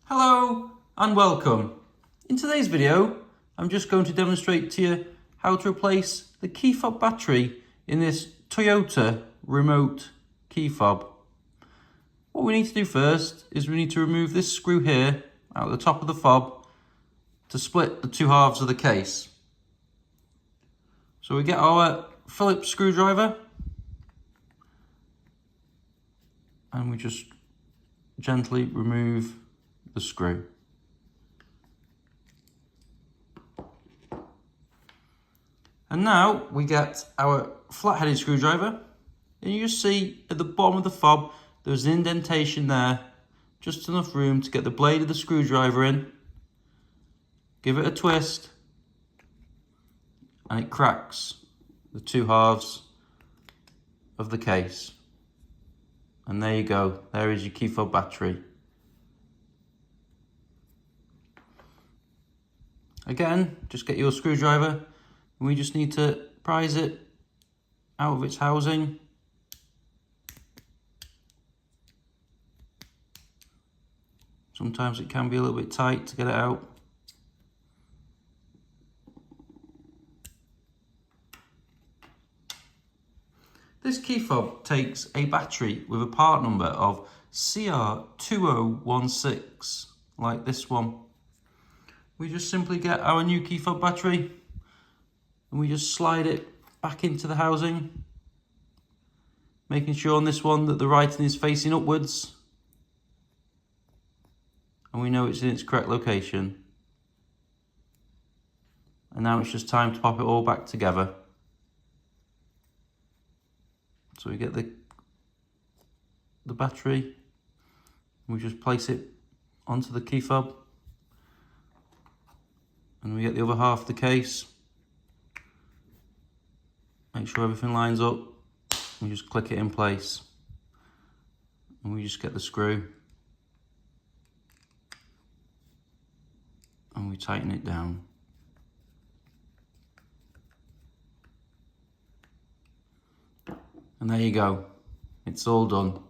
Hello and welcome. In today's video, I'm just going to demonstrate to you how to replace the key fob battery in this Toyota remote key fob. What we need to do first is we need to remove this screw here out of the top of the fob to split the two halves of the case. So we get our Phillips screwdriver and we just gently remove the screw. And now we get our flat-headed screwdriver, and you just see at the bottom of the fob there's an indentation there, just enough room to get the blade of the screwdriver in, give it a twist, and it cracks the two halves of the case. And there you go, there is your key fob battery. Again, just get your screwdriver and we just need to prise it out of its housing. Sometimes it can be a little bit tight to get it out. This key fob takes a battery with a part number of CR2016, like this one. We just simply get our new key fob battery and we just slide it back into the housing, making sure on this one that the writing is facing upwards and we know it's in its correct location. And now it's just time to pop it all back together. So we get the battery and we just place it onto the key fob. And we get the other half of the case. Make sure everything lines up. We just click it in place. And we just get the screw. And we tighten it down. And there you go. It's all done.